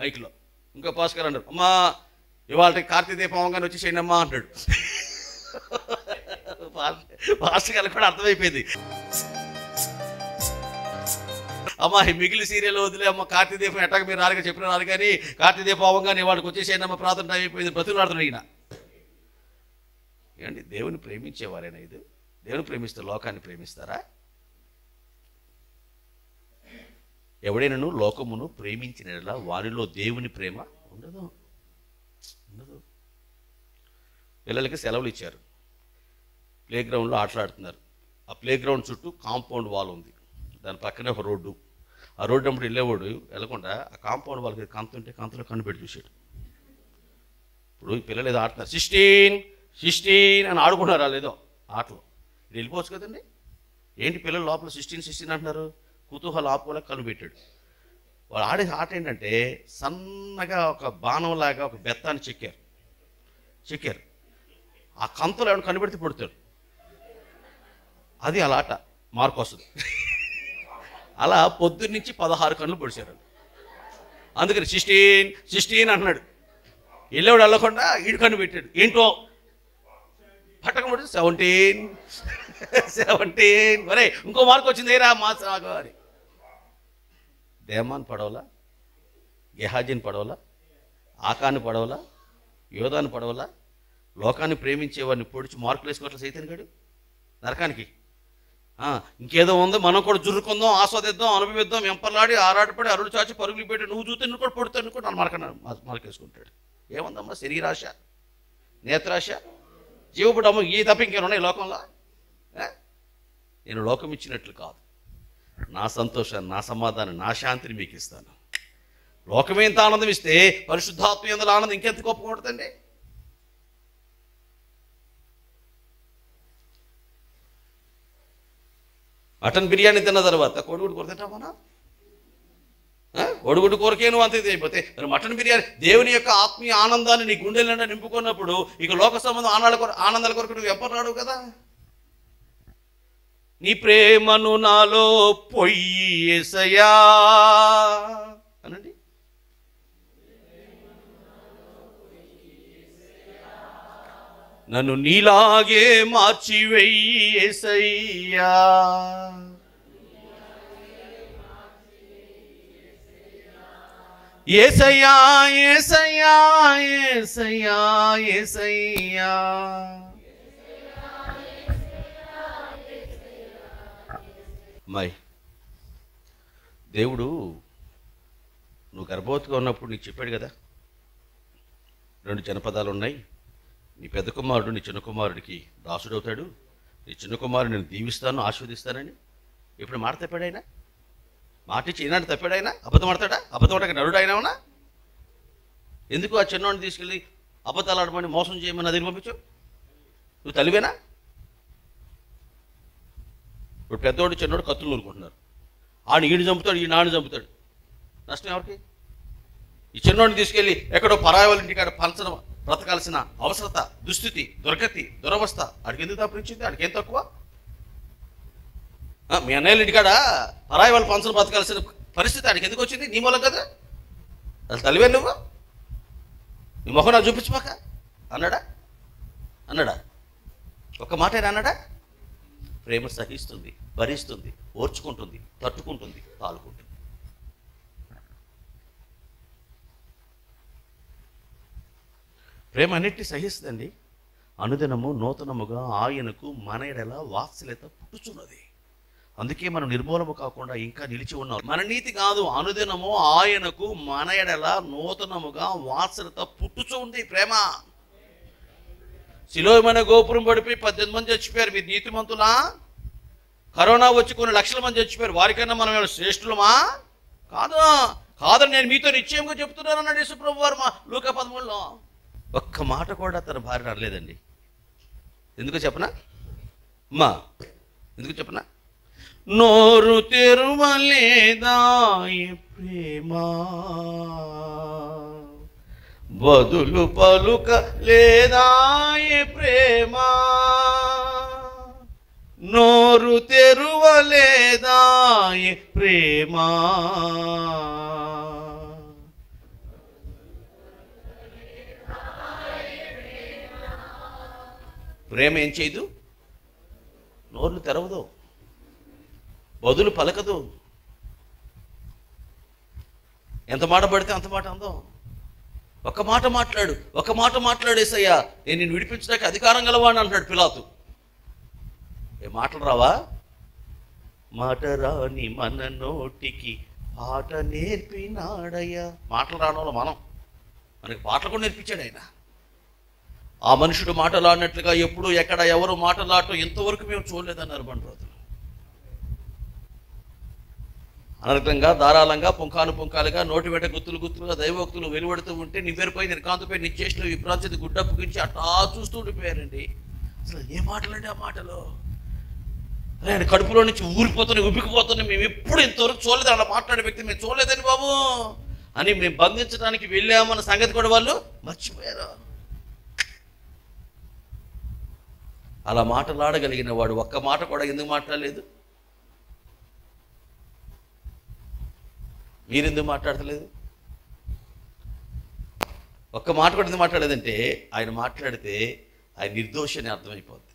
మైక్లో. ఇంకో పాస్ గారు అన్నారు, అమ్మా ఇవాళ కార్తీక దీపం అవగానే వచ్చేసేయండి అమ్మా అంటాడు. పాస్ గారికి కూడా అర్థమైపోయింది, అమ్మ మిగిలిన సీరియల్ వదిలే అమ్మ, కార్తీక దీపం ఎట్టాక మీరు రాలిగా చెప్పిన రాదు, కానీ కార్తీక దీపం అవగానే వాడికి వచ్చేసేయండి అమ్మ, ప్రార్థన టైం అయిపోయింది, బ్రతుకులాడుతున్నాడు ఈయన. ఏమండి, దేవుని ప్రేమించేవారేనా ఇది? దేవుని ప్రేమిస్తే లోకాన్ని ప్రేమిస్తారా? ఎవడైనాను లోకమును ప్రేమించిన వారిలో దేవుని ప్రేమ ఉండదు. ఉండదు. పిల్లలకి సెలవులు ఇచ్చారు, ప్లే గ్రౌండ్లో ఆటలాడుతున్నారు. ఆ ప్లే గ్రౌండ్ చుట్టూ కాంపౌండ్ వాల్ ఉంది, దాని పక్కనే ఒక రోడ్డు. ఆ రోడ్డు అప్పుడు వెళ్ళేవాడు వెళ్ళకుండా ఆ కాంపౌండ్ వాళ్ళకి కంతుంటే కంతలో కనిపెట్టి చూసాడు. ఇప్పుడు పిల్లలు ఏదో ఆడుతున్నారు, 16 అని ఆడుకుంటున్నారు లేదో ఆటలో. ఇది వెళ్ళిపోవచ్చు కదండి. ఏంటి పిల్లలు లోపల 16 అంటున్నారు? కుతూహలం ఆపుకోలే కనిపెట్టాడు. వాడు ఆడే ఆట ఏంటంటే సన్నగా ఒక బాణంలాగా ఒక బెత్తాన్ని చెక్కారు. ఆ కంతలో ఏమైనా కనిపెడితే పడుతాడు. అది అలా ఆట, మార్కు వస్తుంది. అలా పొద్దున్నుంచి 16 కన్నులు పొడిచారు. అందుకని 16 అంటున్నాడు. వెళ్ళేవాడు వెళ్ళకుండా ఈడు కన్ను పెట్టాడు. ఏంటో పట్టకం పడితే 17 మరే ఇంకో మార్కు వచ్చింది ఏరా మా సాగు అని. దేమాన్ పడవలా, గెహాజీని పడవలా, ఆకాన్ని పడవలా, యోధాన్ని పడవలా, లోకాన్ని ప్రేమించేవాడిని పొడిచి మార్కులు వేసుకోవట్లే సైతాన్ గడు నరకానికి. ఇంకేదో ఉంది, మనం కూడా జుర్రుకుందాం, ఆస్వాదిద్దాం, అనుభవిద్దాం, ఎంపర్లాడి ఆరాటపడి అరుడు చాచి పరుగులు పెట్టి నువ్వు చూస్తే నువ్వు కూడా పడుతాను కూడా మార్కేసుకుంటాడు. ఏముందమ్మా, శరీరాశ, నేత్రాశ, జీవపుడమ్మ, ఈ తప్ప ఇంకేమున్నాయి ఈ లోకంలో? నేను లోకం ఇచ్చినట్లు కాదు, నా సంతోషాన్ని, నా సమాధానం, నా శాంతిని మీకు ఇస్తాను. లోకమే ఇంత ఆనందం ఇస్తే పరిశుద్ధాత్మ యందు ఆనందం ఇంకెంత గొప్పగా ఉంటుందండి. మటన్ బిర్యానీ తిన్న తర్వాత కోడిగుడ్డు కూర తింటామన్నా? కోడిగుడ్డు కూరకే నువ్వు అంతే అయిపోతే మరి మటన్ బిర్యానీ దేవుని యొక్క ఆత్మీయ ఆనందాన్ని నీ గుండెల నింపుకున్నప్పుడు ఇక లోక సంబంధం ఆనందాల కొరకు నువ్వు ఎప్పుడు రాడు కదా. నీ ప్రేమను నాలో పొయ్యి యేసయ్యా అనండి. నన్ను నీలాగే మార్చి వెయ్యి యేసయ్యా, యేసయ్యా యేసయ్యా యేసయ్యా యేసయ్యా. అమ్మాయి, దేవుడు నువ్వు గర్భవతిగా ఉన్నప్పుడు నీకు చెప్పాడు కదా, 2 జనపదాలు ఉన్నాయి, నీ పెద్ద కుమారుడు నీ చిన్న కుమారుడికి దాసుడవుతాడు, నీ చిన్న కుమారుడు నేను దీవిస్తాను, ఆశీర్వదిస్తానని. ఇప్పుడు మాట తప్పాడైనా? మాట ఇచ్చి ఈనాడు తప్పాడైనా? అబద్ధం ఆడతాడా? అబద్ధం ఆడక నరుడు అయినావునా? ఎందుకు ఆ చిన్నవాడిని తీసుకెళ్ళి అబద్ధాలు ఆడమని మోసం చేయమని అది పంపించు? నువ్వు తల్లివేనా? ఇప్పుడు పెద్దోడు చిన్నోడు కత్తులు నూరుకుంటున్నారు, ఆడు ఈడు చంపుతాడు, ఈ నాడు చంపుతాడు, నష్టం ఎవరికి? ఈ చిన్నోడిని తీసుకెళ్ళి ఎక్కడో పరాయి వాళ్ళ ఇంటికాడ పలచన బ్రతకాల్సిన అవసరత, దుస్థితి, దుర్గతి, దురవస్థ ఆడికి ఎందుకు తప్పించింది? ఆడికి ఏం తక్కువ? మీ అన్నయ్యల ఇంటికాడ పరాయి వాళ్ళు పంచలు బ్రతకాల్సిన పరిస్థితి ఆడికి ఎందుకు వచ్చింది? నీ మూలం కదా. అసలు తల్లివే నువ్వు? నీ మొహం నాకు చూపించమాక అన్నాడా? ఒక్క మాటేనా అన్నాడా? ప్రేమ సహిస్తుంది, భరిస్తుంది, ఓర్చుకుంటుంది, తట్టుకుంటుంది, తాలుకుంటుంది. ప్రేమ అన్నిటినీ సహిస్తుందండి. అనుదినము నూతనముగా ఆయనకు మన ఎడల వాత్సల్యత పుట్టుచున్నది. అందుకే మనం నిర్మూలము కాకుండా ఇంకా నిలిచి ఉన్నాం. మన నీతి కాదు, అనుదినము ఆయనకు మన ఎడల నూతనముగా వాత్సల్యత పుట్టుచు ఉంది ప్రేమ. శిలోయమైన గోపురం పడిపోయి 18 మంది చచ్చిపోయారు, మీరు నీతిమంతులా? కరోనా వచ్చి కొన్ని లక్షల మంది చచ్చిపోయారు, వారికన్నా మనం శ్రేష్ఠులమా? కాదని నేను మీతో నిశ్చయంగా చెప్తున్నాను అన్నాడు యేసుప్రభు వారు మా లూకా 13లో. ఒక్క మాట కూడా తన భార్య అనలేదండి. ఎందుకు చెప్పనా అమ్మా? ఎందుకు చెప్పనా? నోరు తెరువలేదా ప్రేమ, బదులు పలుక లేదా ప్రేమ, నోరు తెరువలేదా ప్రేమ, ప్రేమ ఏం చేయదు? నోర్లు తెరవదు, బదులు పలకదు. ఎంత మాట పడితే అంత మాట అందాం. ఒక మాట మాట్లాడేసయ్యా, నేను నిన్ను విడిపించడానికి అధికారం గలవాడిని అంటాడు పిలాతు. ఏ మాటలు రావా? మాట రాని మన నోటికి పాట నేర్పినాడయ్యా. మాటలు రాని మనకి పాటలు కూడా నేర్పించాడు ఆయన. ఆ మనుషుడు మాటలాడినట్లుగా ఎప్పుడు ఎక్కడ ఎవరు మాటలాడటం ఇంతవరకు మేము చూడలేదన్నారు బండ్రోతులు. అనర్గంగా, ధారాళంగా, పుంకాలుగా, నోటి వెంట గుత్తులుగా దైవోక్తులు వెలువడుతూ ఉంటే నివ్వెరపై నిర్కాంతపై నిశ్చేష్లు విభ్రాంతి గుడ్డప్పుకించి అట్లా చూస్తూ ఉండిపోయారండి. అసలు ఏ మాటలండి ఆ మాటలు! ఆయన కడుపులో నుంచి ఉబ్బికిపోతున్నాయి. మేము ఎప్పుడు ఇంతవరకు చూడలేదు, అలా మాట్లాడే వ్యక్తి మేము చూడలేదని బాబు అని మేము బంధించడానికి వెళ్ళామన్న సంగతి కూడా వాళ్ళు మర్చిపోయారు. అలా మాటలాడగలిగిన వాడు ఒక్క మాట కూడా ఎందుకు మాట్లాడలేదు? మీరెందుకు మాట్లాడతలేదు? ఒక్క మాట కూడా ఎందుకు మాట్లాడలేదంటే ఆయన మాట్లాడితే ఆయన నిర్దోషి అని అర్థమైపోద్ది.